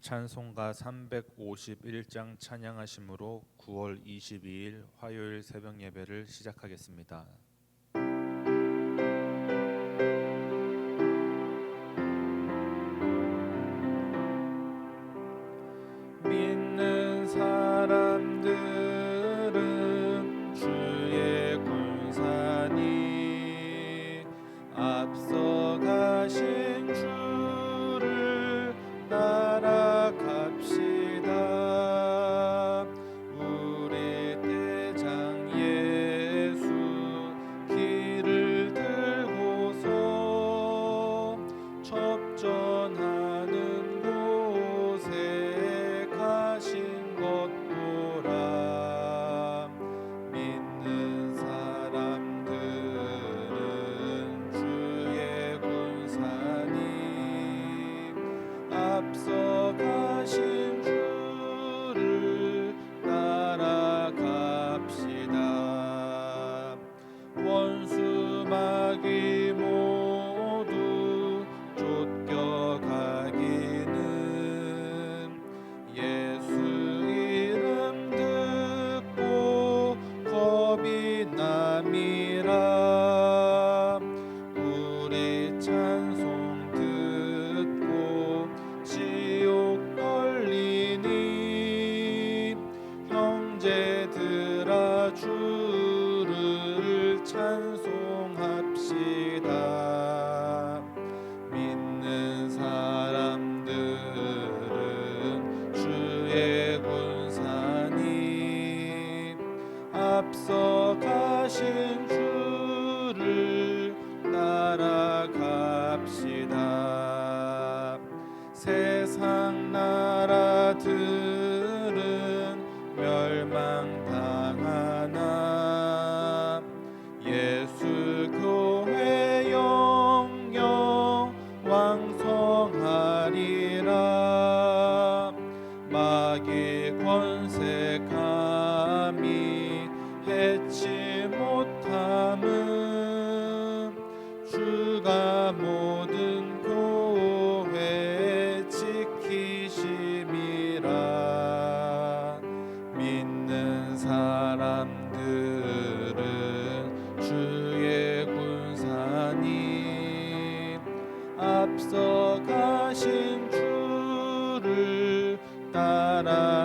찬송가 351장 찬양하심으로 9월 22일 화요일 새벽 예배를 시작하겠습니다. 믿는 사람들은 주의 군사니 앞서가신 주를 따라갑시다. 우리 대장 예수 길을 들고서 접전하는 곳에 가신 것 보라. 믿는 사람들은 주의 군사니 앞서 가신 주를 따라갑시다. 원수 마귀 모두 쫓겨가기는 예수 이름 듣고 겁이 남이라. 우리 찬송 듣고 지옥 걸리니 형제들아 주를 찬송합시다. 믿는 사람들은 주의 군사니 앞서 가신 주를 따라갑시다. 세상 나라들은 멸망당하나 예수 교회 영영 왕성하리라. 마귀 권세 감히 해치 못함은 주가 모든 교회 지키심이라. 믿는 사람들은 주의 군사니 앞서 가신 주를 따라갑시다.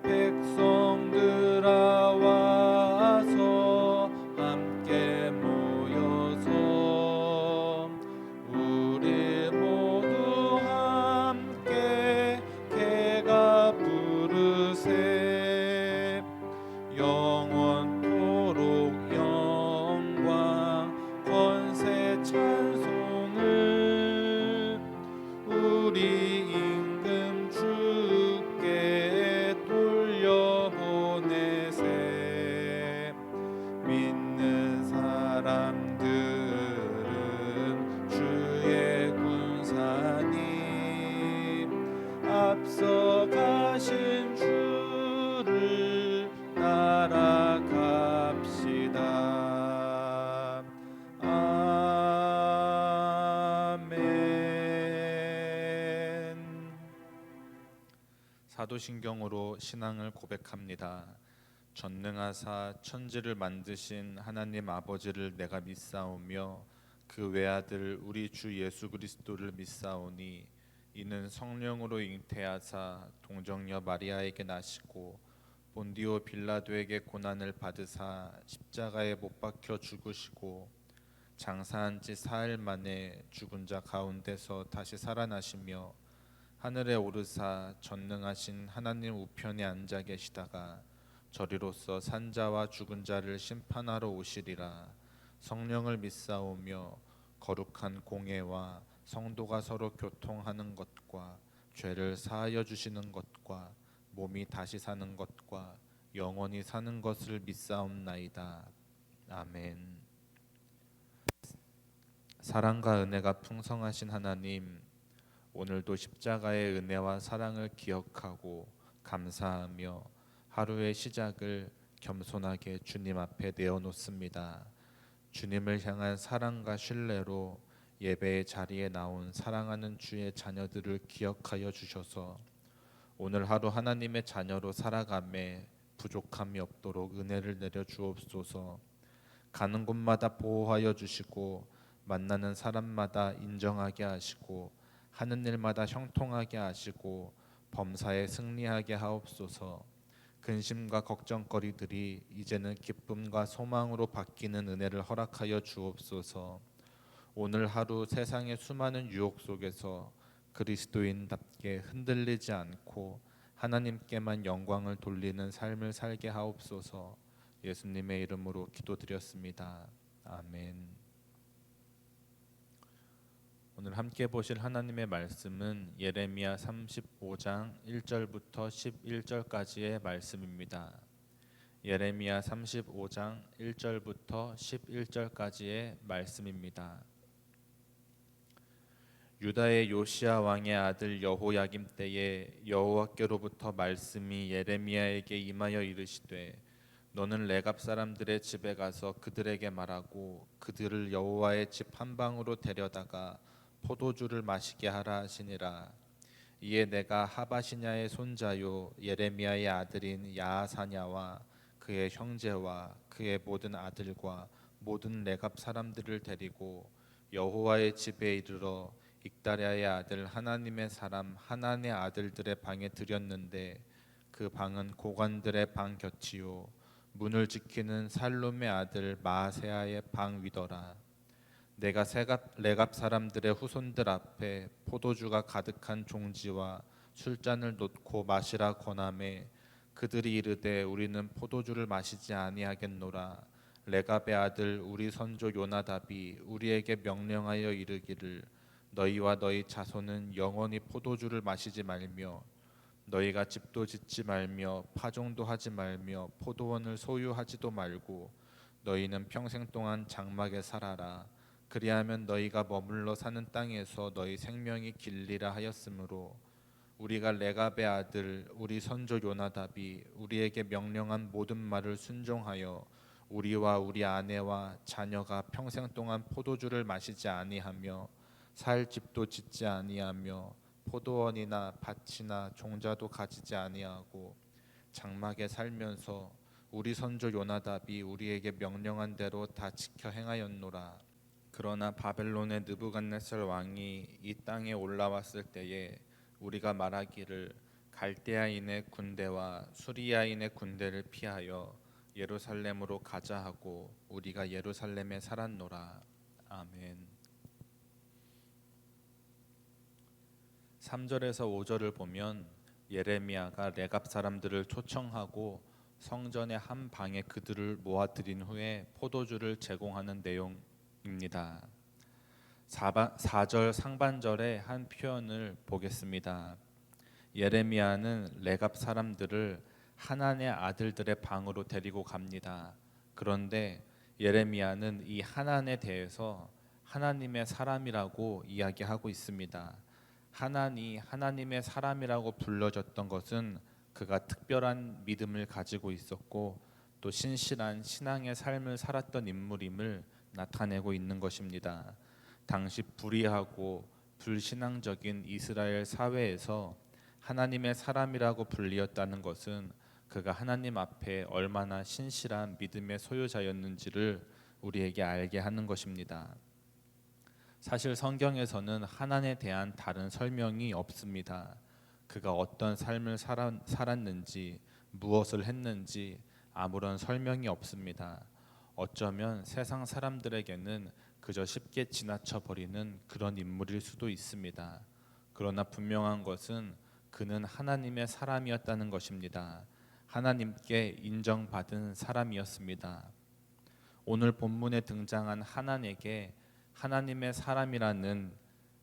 백성들아 와서 함께 모여서 우리 모두 함께 개가 부르세. 영원토록 영광 권세 찬송을 우리 임금 주께 돌려보내세. 믿는 사람들은 주의 군사니 앞서 가신 주를 따라갑시다. 아멘. 사도신경으로 신앙을 고백합니다. 전능하사 천지를 만드신 하나님 아버지를 내가 믿사오며 그 외아들 우리 주 예수 그리스도를 믿사오니 이는 성령으로 잉태하사 동정녀 마리아에게 나시고 본디오 빌라도에게 고난을 받으사 십자가에 못 박혀 죽으시고 장사한 지 사흘 만에 죽은 자 가운데서 다시 살아나시며 하늘에 오르사 전능하신 하나님 우편에 앉아 계시다가 저리로서 산자와 죽은 자를 심판하러 오시리라. 성령을 믿사오며 거룩한 공예와 성도가 서로 교통하는 것과 죄를 사하여 주시는 것과 몸이 다시 사는 것과 영원히 사는 것을 믿사옵나이다. 아멘. 사랑과 은혜가 풍성하신 하나님, 오늘도 십자가의 은혜와 사랑을 기억하고 감사하며 하루의 시작을 겸손하게 주님 앞에 내어놓습니다. 주님을 향한 사랑과 신뢰로 예배의 자리에 나온 사랑하는 주의 자녀들을 기억하여 주셔서 오늘 하루 하나님의 자녀로 살아감에 부족함이 없도록 은혜를 내려 주옵소서. 가는 곳마다 보호하여 주시고 만나는 사람마다 인정하게 하시고 하는 일마다 형통하게 하시고 범사에 승리하게 하옵소서. 근심과 걱정거리들이 이제는 기쁨과 소망으로 바뀌는 은혜를 허락하여 주옵소서. 오늘 하루 세상의 수많은 유혹 속에서 그리스도인답게 흔들리지 않고 하나님께만 영광을 돌리는 삶을 살게 하옵소서. 예수님의 이름으로 기도드렸습니다. 아멘. 오늘 함께 보실 하나님의 말씀은 예레미야 35장 1절부터 11절까지의 말씀입니다. 예레미야 35장 1절부터 11절까지의 말씀입니다. 유다의 요시야 왕의 아들 여호야김 때에 여호와께로부터 말씀이 예레미야에게 임하여 이르시되 너는 레갑 사람들의 집에 가서 그들에게 말하고 그들을 여호와의 집 한방으로 데려다가 포도주를 마시게 하라 하시니라. 이에 내가 하바시냐의 손자요 예레미야의 아들인 야하사냐와 그의 형제와 그의 모든 아들과 모든 레갑 사람들을 데리고 여호와의 집에 이르러 익다랴의 아들 하나님의 사람 하난의 아들들의 방에 들였는데 그 방은 고관들의 방 곁이요 문을 지키는 살룸의 아들 마아세야의 방 위더라. 내가 레갑 사람들의 후손들 앞에 포도주가 가득한 종지와 술잔을 놓고 마시라 권하매 그들이 이르되 우리는 포도주를 마시지 아니하겠노라. 레갑의 아들 우리 선조 요나답이 우리에게 명령하여 이르기를 너희와 너희 자손은 영원히 포도주를 마시지 말며 너희가 집도 짓지 말며 파종도 하지 말며 포도원을 소유하지도 말고 너희는 평생 동안 장막에 살아라. 그리하면 너희가 머물러 사는 땅에서 너희 생명이 길리라 하였으므로 우리가 레갑의 아들 우리 선조 요나답이 우리에게 명령한 모든 말을 순종하여 우리와 우리 아내와 자녀가 평생 동안 포도주를 마시지 아니하며 살 집도 짓지 아니하며 포도원이나 밭이나 종자도 가지지 아니하고 장막에 살면서 우리 선조 요나답이 우리에게 명령한 대로 다 지켜 행하였노라. 그러나 바벨론의 느부갓네살 왕이 이 땅에 올라왔을 때에 우리가 말하기를 갈대아인의 군대와 수리아인의 군대를 피하여 예루살렘으로 가자 하고 우리가 예루살렘에 살았노라. 아멘. 3절에서 5절을 보면 예레미야가 레갑 사람들을 초청하고 성전의 한 방에 그들을 모아들인 후에 포도주를 제공하는 내용입니다. 4절 상반절의 한 표현을 보겠습니다. 예레미야는 레갑 사람들을 하난의 아들들의 방으로 데리고 갑니다. 그런데 예레미야는 이 하난에 대해서 하나님의 사람이라고 이야기하고 있습니다. 하난이 하나님의 사람이라고 불러졌던 것은 그가 특별한 믿음을 가지고 있었고 또 신실한 신앙의 삶을 살았던 인물임을 나타내고 있는 것입니다. 당시 불의하고 불신앙적인 이스라엘 사회에서 하나님의 사람이라고 불리었다는 것은 그가 하나님 앞에 얼마나 신실한 믿음의 소유자였는지를 우리에게 알게 하는 것입니다. 사실 성경에서는 하난에 대한 다른 설명이 없습니다. 그가 어떤 삶을 살았는지 무엇을 했는지 아무런 설명이 없습니다. 어쩌면 세상 사람들에게는 그저 쉽게 지나쳐 버리는 그런 인물일 수도 있습니다. 그러나 분명한 것은 그는 하나님의 사람이었다는 것입니다. 하나님께 인정받은 사람이었습니다. 오늘 본문에 등장한 하난에게 하나님의 사람이라는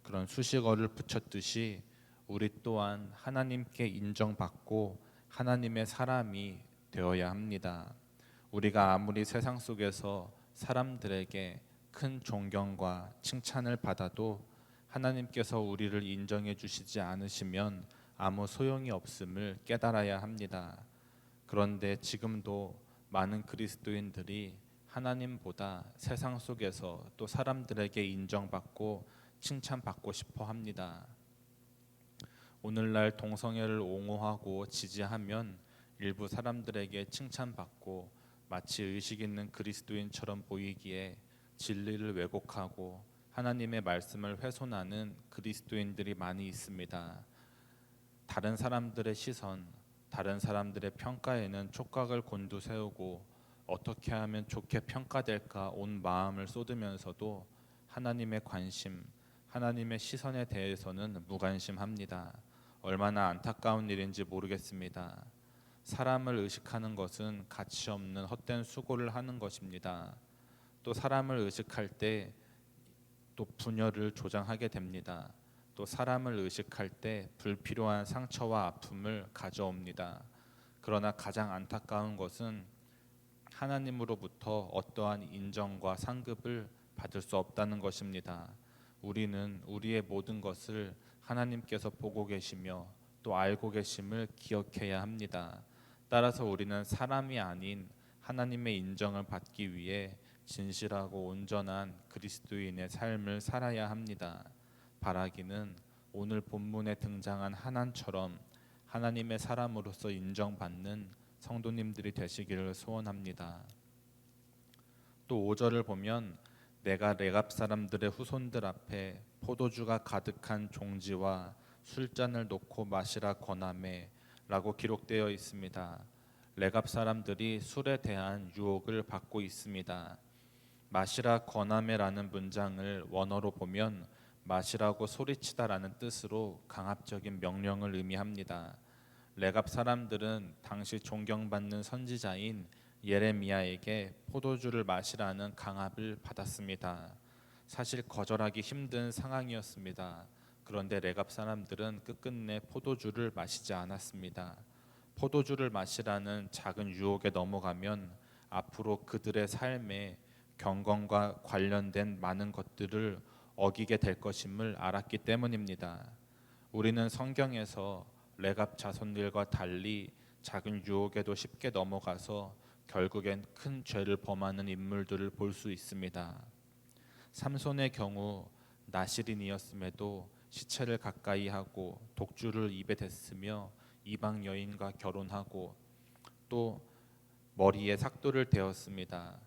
그런 수식어를 붙였듯이 우리 또한 하나님께 인정받고 하나님의 사람이 되어야 합니다. 우리가 아무리 세상 속에서 사람들에게 큰 존경과 칭찬을 받아도 하나님께서 우리를 인정해 주시지 않으시면 아무 소용이 없음을 깨달아야 합니다. 그런데 지금도 많은 그리스도인들이 하나님보다 세상 속에서 또 사람들에게 인정받고 칭찬받고 싶어 합니다. 오늘날 동성애를 옹호하고 지지하면 일부 사람들에게 칭찬받고 마치 의식 있는 그리스도인처럼 보이기에 진리를 왜곡하고 하나님의 말씀을 훼손하는 그리스도인들이 많이 있습니다. 다른 사람들의 시선, 다른 사람들의 평가에는 촉각을 곤두세우고 어떻게 하면 좋게 평가될까 온 마음을 쏟으면서도 하나님의 관심, 하나님의 시선에 대해서는 무관심합니다. 얼마나 안타까운 일인지 모르겠습니다. 사람을 의식하는 것은 가치 없는 헛된 수고를 하는 것입니다. 또 사람을 의식할 때 또 분열을 조장하게 됩니다. 또 사람을 의식할 때 불필요한 상처와 아픔을 가져옵니다. 그러나 가장 안타까운 것은 하나님으로부터 어떠한 인정과 상급을 받을 수 없다는 것입니다. 우리는 우리의 모든 것을 하나님께서 보고 계시며 또 알고 계심을 기억해야 합니다. 따라서 우리는 사람이 아닌 하나님의 인정을 받기 위해 진실하고 온전한 그리스도인의 삶을 살아야 합니다. 바라기는 오늘 본문에 등장한 하난처럼 하나님의 사람으로서 인정받는 성도님들이 되시기를 소원합니다. 또 5절을 보면 내가 레갑 사람들의 후손들 앞에 포도주가 가득한 종지와 술잔을 놓고 마시라 권하매 라고 기록되어 있습니다. 레갑 사람들이 술에 대한 유혹을 받고 있습니다. 마시라 권하매라는 문장을 원어로 보면 마시라고 소리치다라는 뜻으로 강압적인 명령을 의미합니다. 레갑 사람들은 당시 존경받는 선지자인 예레미야에게 포도주를 마시라는 강압을 받았습니다. 사실 거절하기 힘든 상황이었습니다. 그런데 레갑 사람들은 끝끝내 포도주를 마시지 않았습니다. 포도주를 마시라는 작은 유혹에 넘어가면 앞으로 그들의 삶에 경건과 관련된 많은 것들을 어기게 될 것임을 알았기 때문입니다. 우리는 성경에서 레갑 자손들과 달리 작은 유혹에도 쉽게 넘어가서 결국엔 큰 죄를 범하는 인물들을 볼 수 있습니다. 삼손의 경우 나실인이었음에도 시체를 가까이 하고 독주를 입에 댔으며 이방 여인과 결혼하고 또 머리에 삭도를 대었습니다.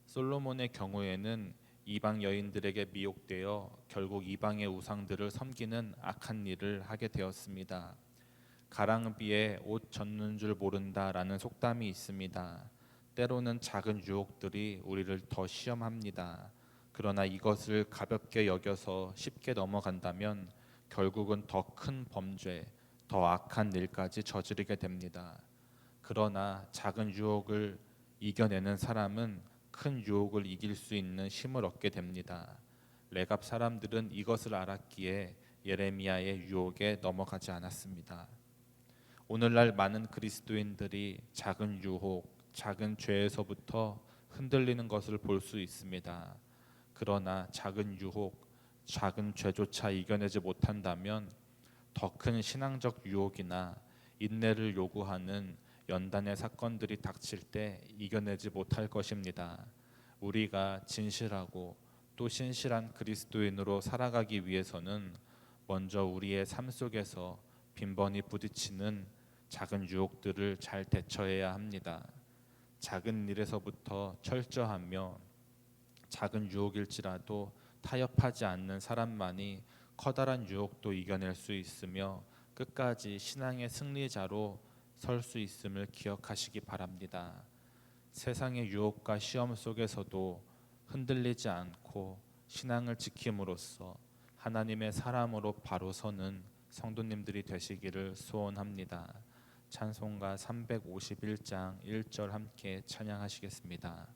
솔로몬의 경우에는 이방 여인들에게 미혹되어 결국 이방의 우상들을 섬기는 악한 일을 하게 되었습니다. 가랑비에 옷 젖는 줄 모른다라는 속담이 있습니다. 때로는 작은 유혹들이 우리를 더 시험합니다. 그러나 이것을 가볍게 여겨서 쉽게 넘어간다면 결국은 더 큰 범죄, 더 악한 일까지 저지르게 됩니다. 그러나 작은 유혹을 이겨내는 사람은 큰 유혹을 이길 수 있는 힘을 얻게 됩니다. 레갑 사람들은 이것을 알았기에 예레미야의 유혹에 넘어가지 않았습니다. 오늘날 많은 그리스도인들이 작은 유혹, 작은 죄에서부터 흔들리는 것을 볼 수 있습니다. 그러나 작은 유혹, 작은 죄조차 이겨내지 못한다면 더 큰 신앙적 유혹이나 인내를 요구하는 연단의 사건들이 닥칠 때 이겨내지 못할 것입니다. 우리가 진실하고 또 신실한 그리스도인으로 살아가기 위해서는 먼저 우리의 삶 속에서 빈번히 부딪히는 작은 유혹들을 잘 대처해야 합니다. 작은 일에서부터 철저하며 작은 유혹일지라도 타협하지 않는 사람만이 커다란 유혹도 이겨낼 수 있으며 끝까지 신앙의 승리자로 설 수 있음을 기억하시기 바랍니다. 세상의 유혹과 시험 속에서도 흔들리지 않고 신앙을 지킴으로써 하나님의 사람으로 바로 서는 성도님들이 되시기를 소원합니다. 찬송가 351장 1절 함께 찬양하시겠습니다.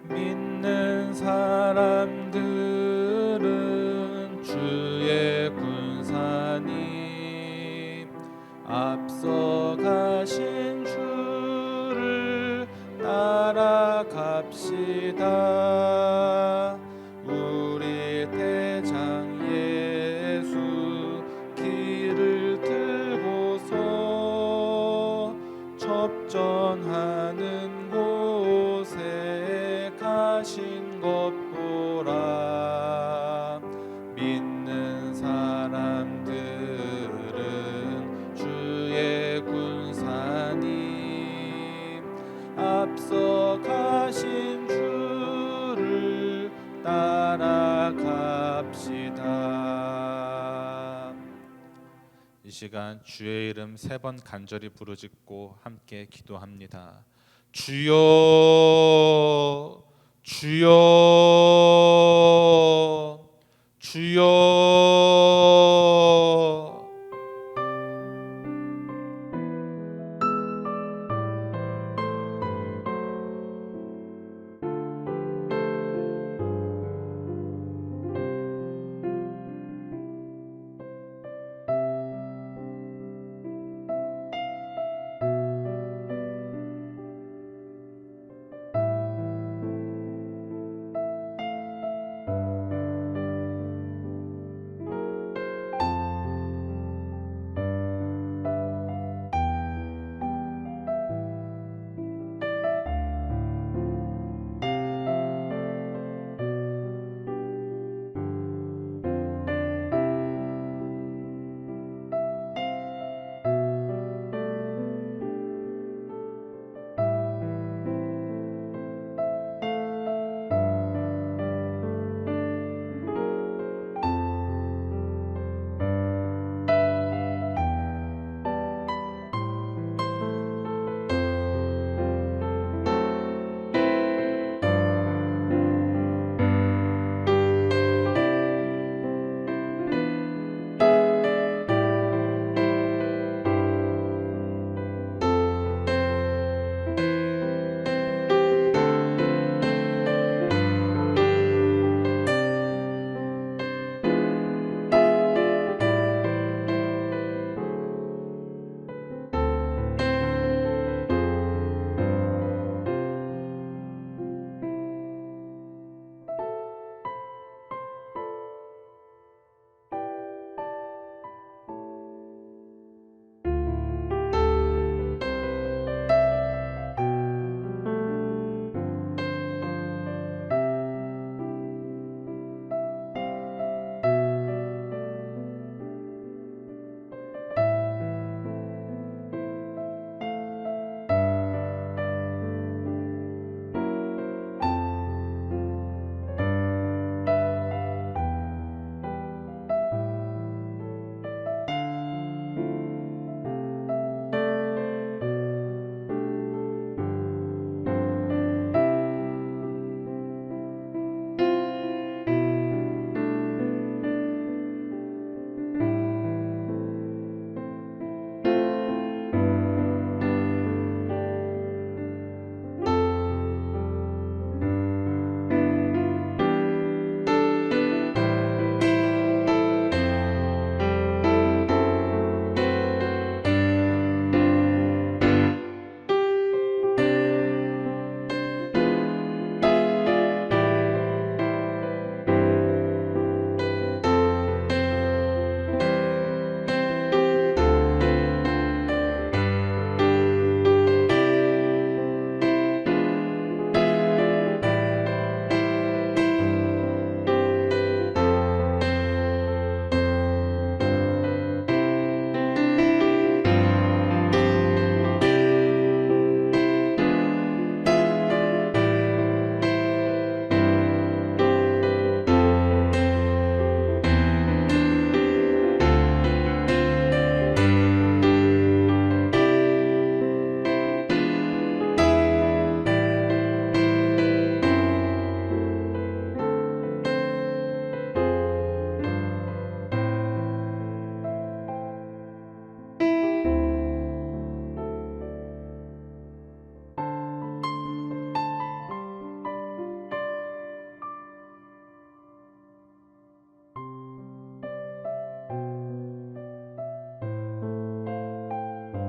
믿는 사람들은 주의 군사님 앞서가신 주를 따라갑시다. 우리 대장 예수 운전하는 곳에 가신 것 보라. 믿는 사람들은 주의 군사님 앞서 가신 주를 따라갑시다. 이 시간 주의 이름 3번 간절히 부르짖고 함께 기도합니다. 주여, 주여, 주여.